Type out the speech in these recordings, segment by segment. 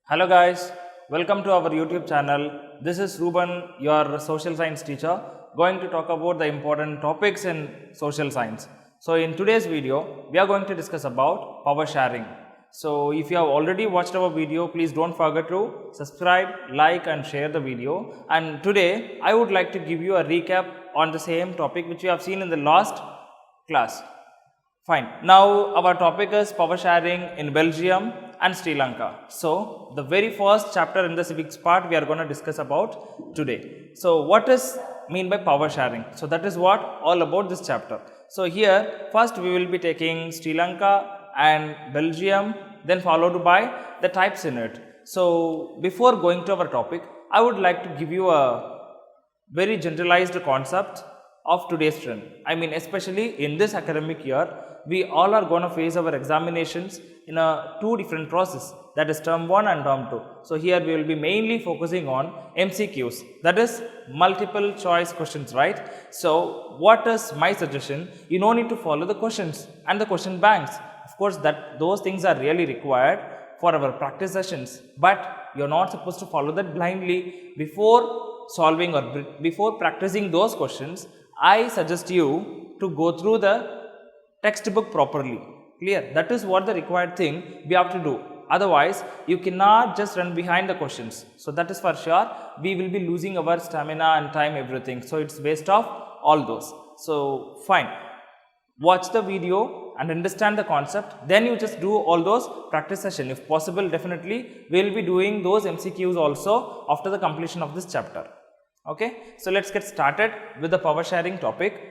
Hello guys, welcome to our YouTube channel. This is Ruben, your social science teacher, going to talk about the important topics in social science. So in today's video, we are going to discuss about power sharing. So if you have already watched our video, please don't forget to subscribe, like and share the video. And today, I would like to give you a recap on the same topic which you have seen in the last class. Fine. Now our topic is power sharing in Belgium and Sri Lanka. So the very first chapter in the civics part we are going to discuss about today. So what is mean by power sharing? So that is what all about this chapter. So here first we will be taking Sri Lanka and Belgium, then followed by the types in it. So before going to our topic, I would like to give you a very generalized concept of today's trend. I mean, especially in this academic year, we all are going to face our examinations in a two different process, that is term 1 and term 2. So here we will be mainly focusing on MCQs, that is multiple choice questions, right? So what is my suggestion? You no need to follow the questions and the question banks. Of course, that those things are really required for our practice sessions, but you are not supposed to follow that blindly. Before solving or before practicing those questions, I suggest you to go through the textbook properly. Clear? That is what the required thing we have to do. Otherwise, you cannot just run behind the questions. So that is for sure. We will be losing our stamina and time, everything. So it's waste of all those. So fine. Watch the video and understand the concept. Then you just do all those practice session. If possible, definitely we will be doing those MCQs also after the completion of this chapter. Okay. So let's get started with the power sharing topic.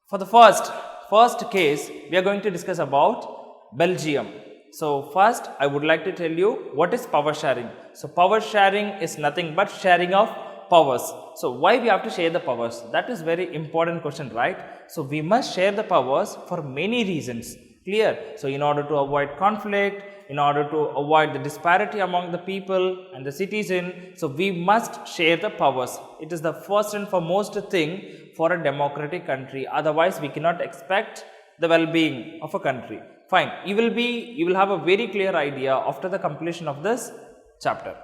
For the first case, we are going to discuss about Belgium. So first, I would like to tell you what is power sharing. So power sharing is nothing but sharing of powers. So why we have to share the powers? That is very important question, right? So we must share the powers for many reasons. Clear? So in order to avoid conflict, in order to avoid the disparity among the people and the citizen, so we must share the powers. It is the first and foremost thing for a democratic country. Otherwise, we cannot expect the well-being of a country. Fine. You will have a very clear idea after the completion of this chapter.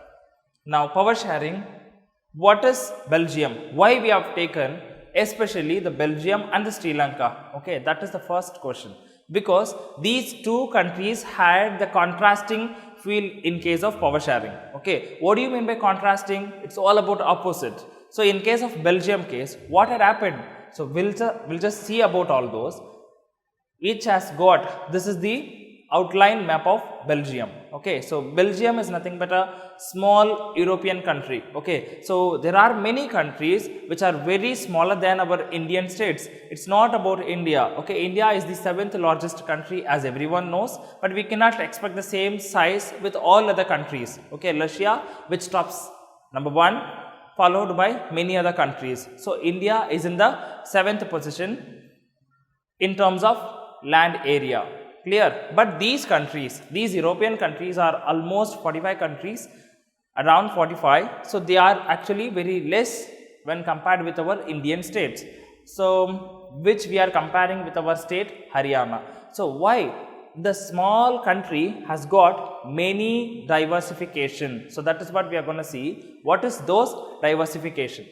Now, power sharing. What is Belgium? Why we have taken especially the Belgium and the Sri Lanka? Okay, that is the first question. Because these two countries had the contrasting feel in case of power sharing. Okay, what do you mean by contrasting? It's all about opposite. So in case of Belgium case, what had happened? So we'll just see about all those. Each has got, this is the outline map of Belgium. Okay, so Belgium is nothing but a small European country. Okay, so there are many countries which are very smaller than our Indian states. It's not about India. Okay, India is the 7th largest country, as everyone knows, but we cannot expect the same size with all other countries. Okay, Russia, which tops number 1, followed by many other countries. So India is in the 7th position in terms of land area. Clear? But these countries, these European countries are almost 45 countries, around 45. So they are actually very less when compared with our Indian states. So which we are comparing with our state Haryana. So why? The small country has got many diversification. So that is what we are going to see. What is those diversification?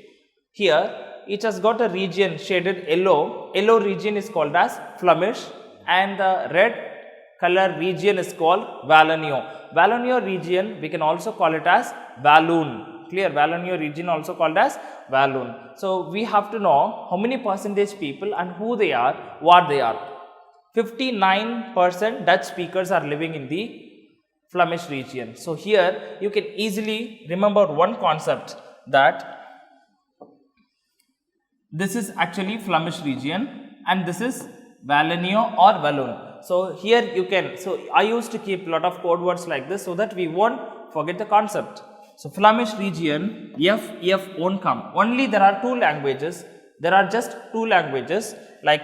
Here it has got a region shaded yellow. Yellow region is called as Flemish, and the red color region is called Wallonia. Wallonia region we can also call it as Walloon. Clear? Wallonia region also called as Walloon. So we have to know how many percentage people and who they are, what they are. 59% Dutch speakers are living in the Flemish region. So here you can easily remember one concept, that this is actually Flemish region and this is Wallonia or Walloon. So here you can, so I used to keep a lot of code words like this so that we won't forget the concept. So Flemish region, F won't come. Only there are two languages. There are just two languages like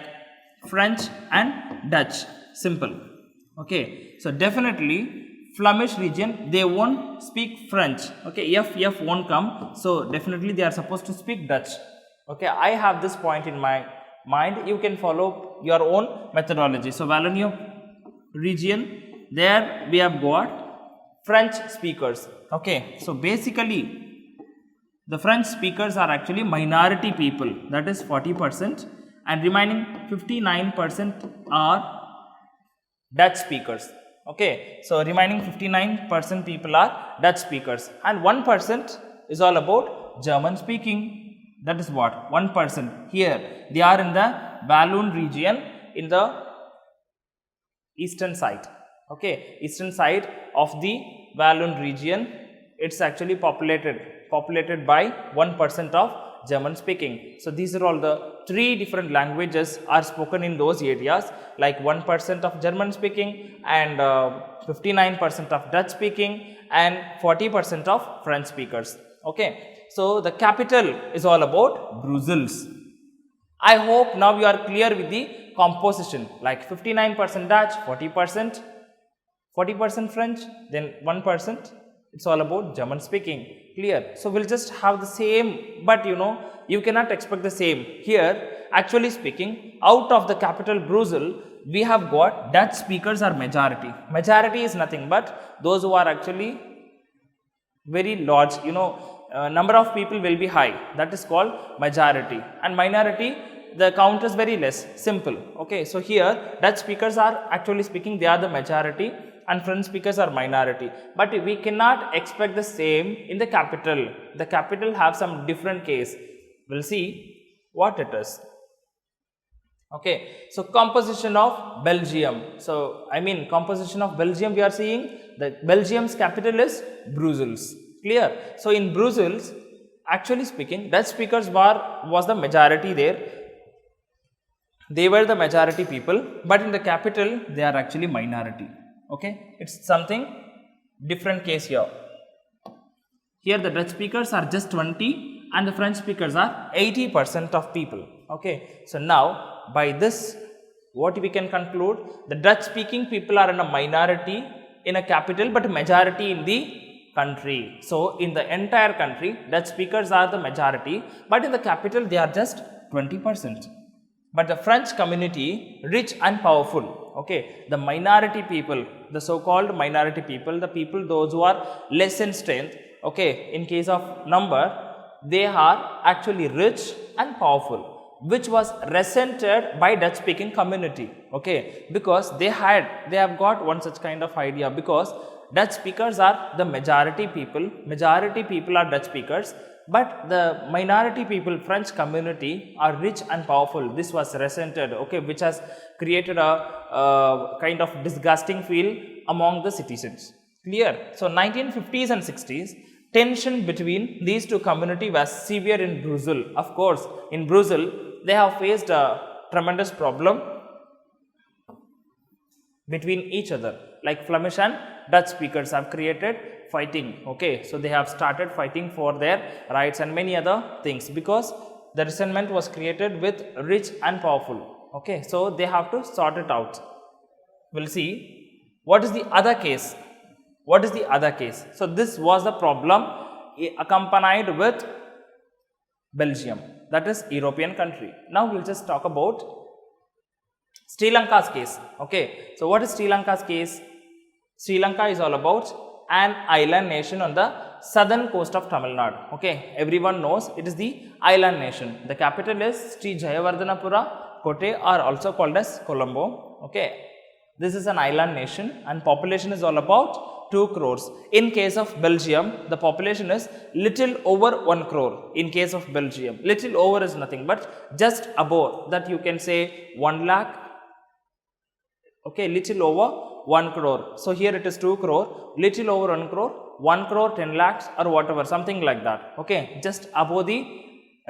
French and Dutch. Simple. Okay. So definitely Flemish region, they won't speak French. Okay. F won't come. So definitely they are supposed to speak Dutch. Okay. I have this point in my mind. You can follow your own methodology. So Wallonia region, there we have got French speakers. Okay, so basically the French speakers are actually minority people, that is 40%, and remaining 59% are Dutch speakers. Okay, so remaining 59% people are Dutch speakers, and 1% is all about German speaking. That is what 1%. Here they are in the Walloon region in the eastern side. Okay, eastern side of the Walloon region, it's actually populated by 1% of German speaking. So these are all the 3 different languages are spoken in those areas, like 1% of German speaking and 59% of Dutch speaking and 40% of French speakers. Okay, so the capital is all about Brussels. I hope now you are clear with the composition, like 59% Dutch, 40% French, then 1%. It's all about German speaking. Clear? So we'll just have the same, but you cannot expect the same. Here, actually speaking, out of the capital Brussels, we have got Dutch speakers are majority. Majority is nothing but those who are actually very large, number of people will be high. That is called majority. And minority, the count is very less. Simple. Okay, so here Dutch speakers are actually speaking, they are the majority, and French speakers are minority, but we cannot expect the same in the capital. The capital have some different case. We'll see what it is. Okay, so composition of Belgium. So composition of Belgium, we are seeing the Belgium's capital is Brussels. Clear? So in Brussels, actually speaking, Dutch speakers was the majority there. They were the majority people, but in the capital they are actually minority. Okay, it's something different case here. Here the Dutch speakers are just 20 and the French speakers are 80% of people. Okay, so now by this what we can conclude, the Dutch speaking people are in a minority in a capital but majority in the country. So in the entire country Dutch speakers are the majority, but in the capital they are just 20%. But the French community, rich and powerful, okay, the minority people, the so-called minority people, the people those who are less in strength, okay, in case of number, they are actually rich and powerful, which was resented by Dutch speaking community, okay, because they have got one such kind of idea, because Dutch speakers are the majority people are Dutch speakers, but the minority people, French community, are rich and powerful. This was resented, okay, which has created a kind of disgusting feel among the citizens. Clear? So 1950s and 60s, tension between these two communities was severe in Brussels. Of course, in Brussels, they have faced a tremendous problem between each other, like Flemish and Dutch speakers have created fighting. Okay, so they have started fighting for their rights and many other things, because the resentment was created with rich and powerful. Okay, so they have to sort it out. We'll see what is the other case. What is the other case? So this was the problem accompanied with Belgium, that is European country. Now we'll just talk about Sri Lanka's case. Okay, so what is Sri Lanka's case? Sri Lanka is all about an island nation on the southern coast of Tamil Nadu. Okay, everyone knows it is the island nation. The capital is Sri Jayawardhanapura Kotte, or also called as Colombo. Okay, this is an island nation and population is all about 2 crores. In case of Belgium, the population is little over 1 crore. In case of Belgium, little over is nothing but just above that, you can say 1 lakh. Okay, little over 1 crore. So here it is 2 crore, little over 1 crore, 1 crore 10 lakhs or whatever, something like that. Okay, just above the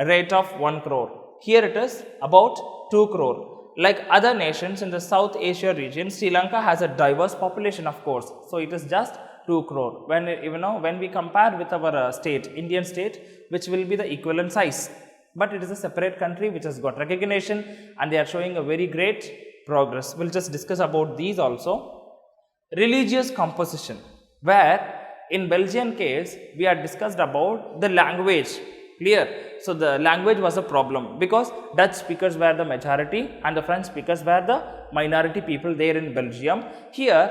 rate of 1 crore. Here it is about 2 crore. Like other nations in the South Asia region, Sri Lanka has a diverse population, of course. So it is just 2 crore. When we compare with our state, Indian state, which will be the equivalent size, but it is a separate country which has got recognition and they are showing a very great progress. We'll just discuss about these also. Religious composition, where in Belgian case we are discussed about the language. Clear? So the language was a problem because Dutch speakers were the majority and the French speakers were the minority people there in Belgium. Here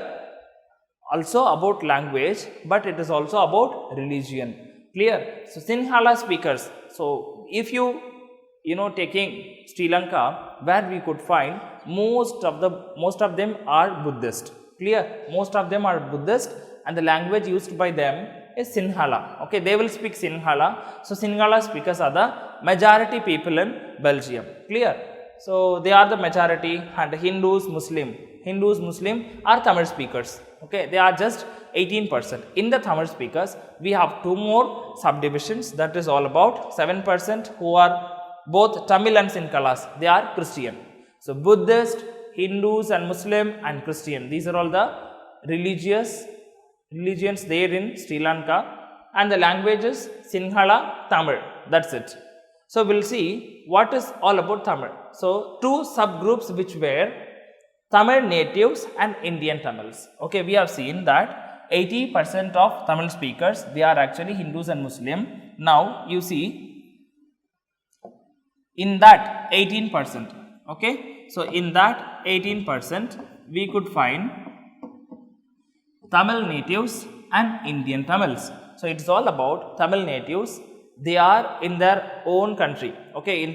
also about language, but it is also about religion. Clear? So, Sinhala speakers. So, if you taking Sri Lanka, where we could find most of them are Buddhist. Clear? Most of them are Buddhist, and the language used by them is Sinhala. Okay, they will speak Sinhala. So, Sinhala speakers are the majority people in Belgium. Clear? So, they are the majority, and Hindus, Muslim are Tamil speakers. Okay, they are just 18%. In the Tamil speakers, we have two more subdivisions, that is all about 7% who are both Tamil and Sinhalas. They are Christian. So, Buddhist, Hindus and Muslim and Christian. These are all the religions there in Sri Lanka, and the languages Sinhala, Tamil. That's it. So, we will see what is all about Tamil. So, two subgroups which were Tamil natives and Indian Tamils. Okay, we have seen that 80% of Tamil speakers, they are actually Hindus and Muslim. Now, you see in that 18%, okay. So, in that 18%, we could find Tamil natives and Indian Tamils. So, it is all about Tamil natives. They are in their own country, okay,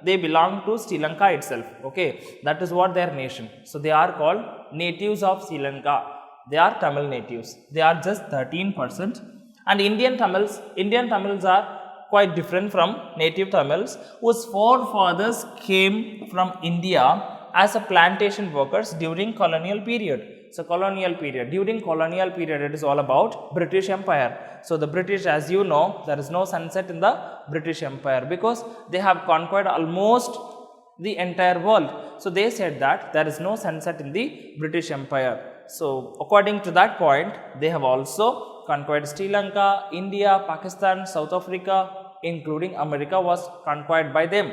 they belong to Sri Lanka itself, okay, that is what their nation. So, they are called natives of Sri Lanka. They are Tamil natives. They are just 13%. And Indian Tamils are quite different from native Tamils, whose forefathers came from India as a plantation workers during colonial period. So, during colonial period, it is all about British Empire. So, the British, as you know, there is no sunset in the British Empire because they have conquered almost the entire world. So, they said that there is no sunset in the British Empire. So, according to that point, they have also conquered Sri Lanka, India, Pakistan, South Africa, including America was conquered by them.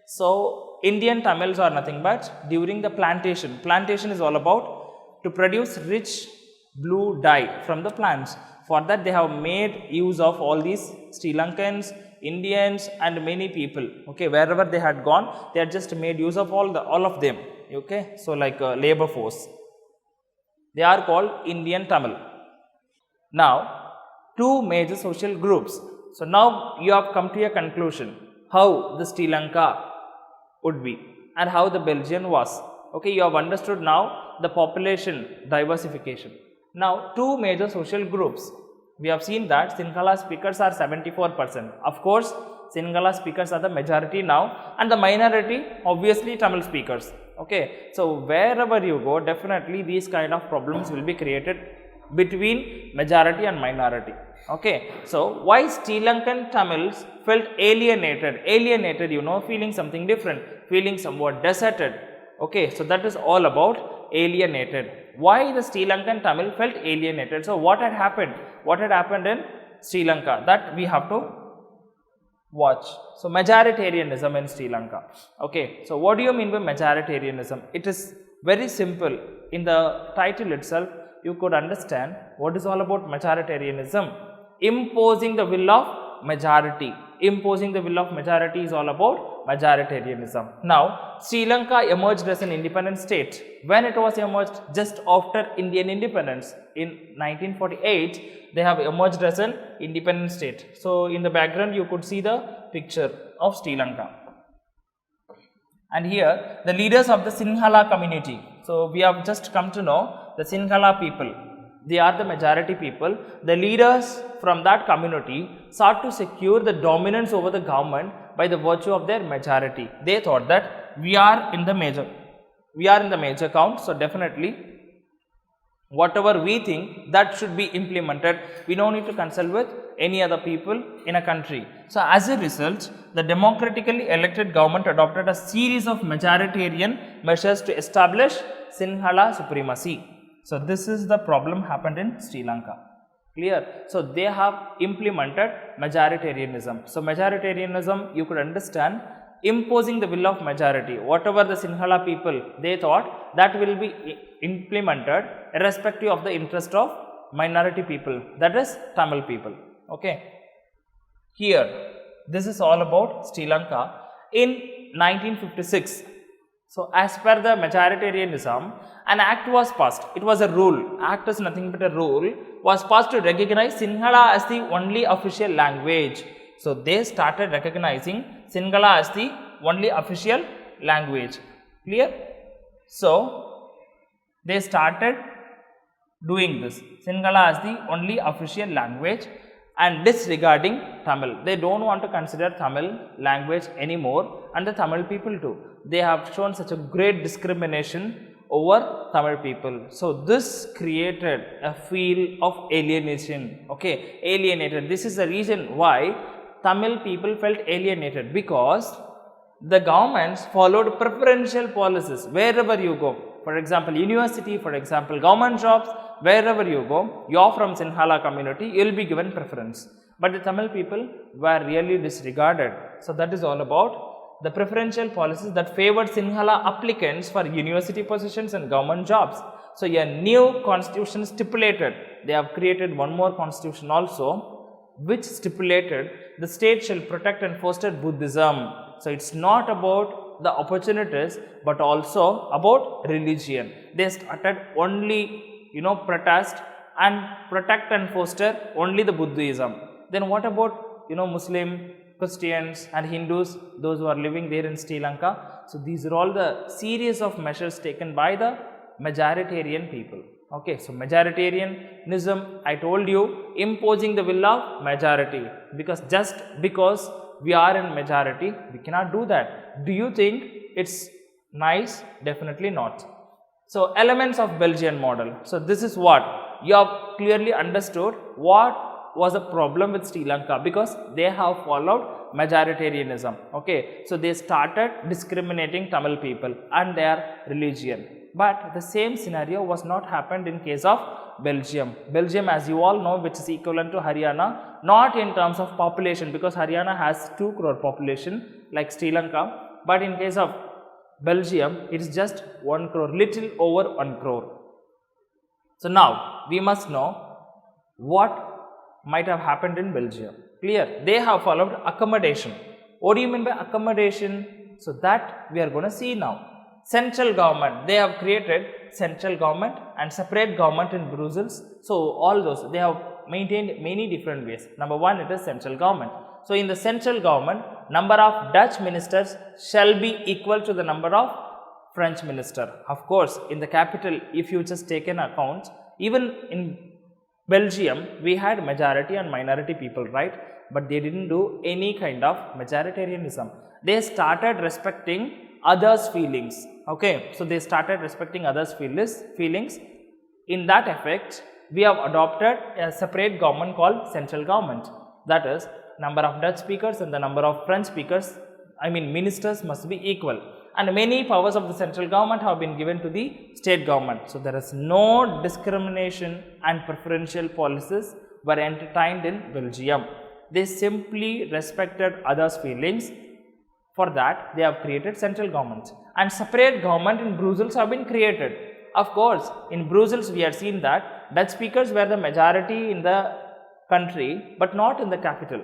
So, Indian Tamils are nothing but during the plantation. Plantation is all about to produce rich blue dye from the plants. For that, they have made use of all these Sri Lankans, Indians and many people. Okay, wherever they had gone, they had just made use of all of them. Okay, so like labor force. They are called Indian Tamil. Now, two major social groups. So, now you have come to a conclusion how the Sri Lanka would be and how the Belgian was. Okay, you have understood now the population diversification. Now, two major social groups. We have seen that Sinhala speakers are 74%. Of course, Sinhala speakers are the majority now, and the minority obviously Tamil speakers. Okay, so wherever you go, definitely these kind of problems will be created between majority and minority. Okay, so why Sri Lankan Tamils felt alienated? Alienated, feeling something different, feeling somewhat deserted. Okay, so that is all about alienated. Why the Sri Lankan Tamil felt alienated? So, what had happened? What had happened in Sri Lanka? That we have to watch. So, majoritarianism in Sri Lanka. Okay, so what do you mean by majoritarianism? It is very simple. In the title itself, you could understand what is all about majoritarianism. Imposing the will of majority. Imposing the will of majority is all about majoritarianism. Now, Sri Lanka emerged as an independent state. When it was emerged? Just after Indian independence. In 1948, they have emerged as an independent state. So, in the background, you could see the picture of Sri Lanka. And here, the leaders of the Sinhala community. So, we have just come to know the Sinhala people. They are the majority people. The leaders from that community sought to secure the dominance over the government by the virtue of their majority. They thought that we are in the major count, so definitely whatever we think that should be implemented. We don't need to consult with any other people in a country. So, as a result, the democratically elected government adopted a series of majoritarian measures to establish Sinhala supremacy. So, this is the problem happened in Sri Lanka. Clear? So, they have implemented majoritarianism. So, majoritarianism, you could understand, imposing the will of majority. Whatever the Sinhala people, they thought that will be implemented irrespective of the interest of minority people, that is Tamil people. Okay. Here, this is all about Sri Lanka in 1956. So, as per the majoritarianism, an act was passed. It was a rule. Act is nothing but a rule. Was passed to recognize Sinhala as the only official language. So, they started recognizing Sinhala as the only official language. Clear? So, they started doing this. Sinhala as the only official language and disregarding Tamil. They don't want to consider Tamil language anymore, and the Tamil people too. They have shown such a great discrimination over Tamil people. So, this created a feel of alienation, okay, alienated. This is the reason why Tamil people felt alienated, because the governments followed preferential policies wherever you go. For example, university, for example, government jobs, wherever you go, you are from Sinhala community, you will be given preference. But the Tamil people were really disregarded. So, that is all about the preferential policies that favored Sinhala applicants for university positions and government jobs. So, a new constitution stipulated, they have created one more constitution also, which stipulated the state shall protect and foster Buddhism. So, it is not about the opportunities, but also about religion. They started only protest and protect and foster only the Buddhism. Then what about Muslim, Christians and Hindus, those who are living there in Sri Lanka? So, these are all the series of measures taken by the majoritarian people. Okay, so majoritarianism, I told you, imposing the will of majority, because just because we are in majority, we cannot do that. Do you think it's nice? Definitely not. So, elements of Belgian model. So, this is what you have clearly understood what was a problem with Sri Lanka, because they have followed majoritarianism. Okay. So, they started discriminating Tamil people and their religion. But the same scenario was not happened in case of Belgium. Belgium, as you all know, which is equivalent to Haryana, not in terms of population, because Haryana has 2 crore population like Sri Lanka, but in case of Belgium, it is just 1 crore, little over 1 crore. So, now we must know what might have happened in Belgium. Clear? They have followed accommodation. What do you mean by accommodation? So, that we are going to see now. Central government, they have created central government and separate government in Brussels. So, all those they have maintained many different ways. Number 1, it is central government. So, in the central government, number of Dutch ministers shall be equal to the number of French minister. Of course, in the capital, if you just take an account, even in Belgium, we had majority and minority people, right? But they didn't do any kind of majoritarianism. They started respecting others' feelings. Okay, so they started respecting others' feelings. In that effect, we have adopted a separate government called central government. That is, number of Dutch speakers and the number of French speakers, ministers must be equal. And many powers of the central government have been given to the state government. So, there is no discrimination and preferential policies were entertained in Belgium. They simply respected others' feelings. For that, they have created central government, and separate government in Brussels have been created. Of course, in Brussels we have seen that Dutch speakers were the majority in the country, but not in the capital.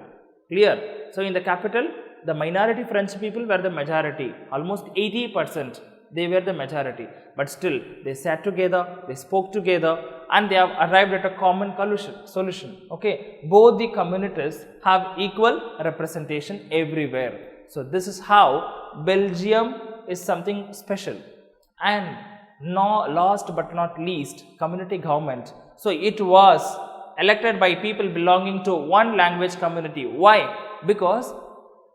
Clear? So, in the capital, the minority French people were the majority, almost 80%, they were the majority, but still they sat together, they spoke together, and they have arrived at a common solution. Okay, both the communities have equal representation everywhere. So, this is how Belgium is something special. And no, last but not least, community government. So, it was elected by people belonging to one language community. Why? Because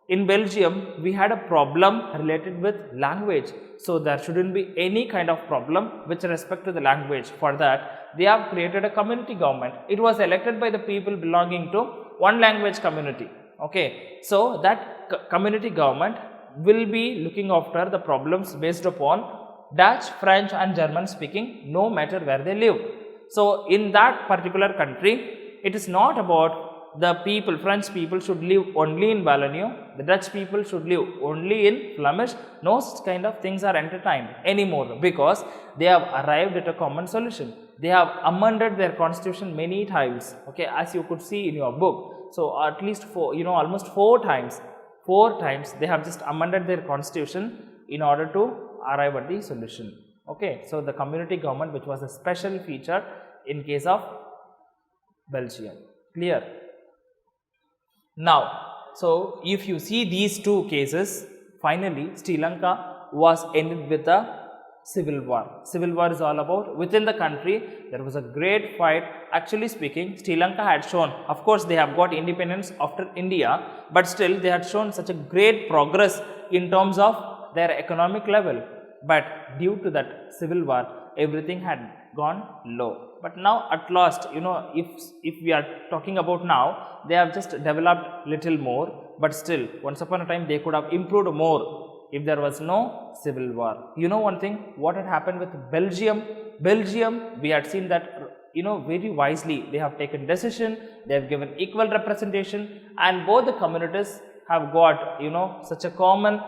in Belgium, we had a problem related with language. So, there shouldn't be any kind of problem with respect to the language. For that, they have created a community government. It was elected by the people belonging to one language community. Okay. So, that community government will be looking after the problems based upon Dutch, French and German speaking, no matter where they live. So, in that particular country, it is not about the people, French people should live only in Wallonia, the Dutch people should live only in Flemish. No such kind of things are entertained anymore, because they have arrived at a common solution. They have amended their constitution many times, okay, as you could see in your book. So, at least almost 4 times they have just amended their constitution in order to arrive at the solution. Okay, so the community government, which was a special feature in case of Belgium. Clear? Now, so if you see these two cases, finally Sri Lanka was ended with a civil war. Civil war is all about within the country there was a great fight. Actually speaking, Sri Lanka had shown, of course they have got independence after India, but still they had shown such a great progress in terms of their economic level. But due to that civil war, everything had gone low. But now at last, you know, if we are talking about now, they have just developed little more, but still once upon a time they could have improved more if there was no civil war. You know one thing, what had happened with Belgium? Belgium, we had seen that, you know, very wisely they have taken decision, they have given equal representation, and both the communities have got, you know, such a common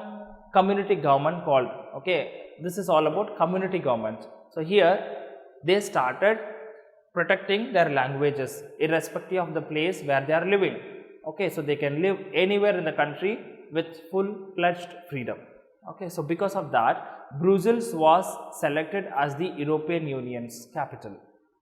community government called, okay, this is all about community government. So here they started protecting their languages irrespective of the place where they are living. Okay, so they can live anywhere in the country with full-fledged freedom. Okay, so because of that, Brussels was selected as the European Union's capital.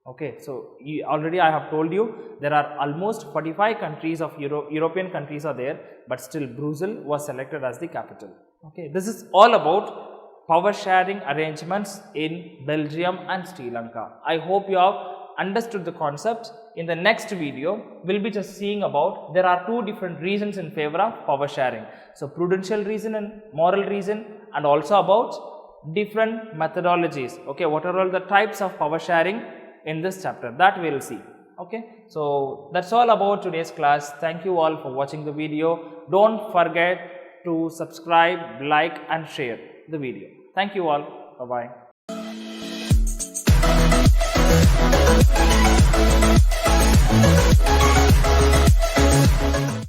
Okay, so already I have told you there are almost 45 countries of European countries are there, but still Brussels was selected as the capital. Okay, this is all about power sharing arrangements in Belgium and Sri Lanka. I hope you have understood the concept. In the next video, we will be just seeing about there are two different reasons in favor of power sharing. So, prudential reason and moral reason, and also about different methodologies. Okay, what are all the types of power sharing in this chapter, that we will see. Okay, so that's all about today's class. Thank you all for watching the video. Don't forget to subscribe, like and share the video. Thank you all. Bye bye.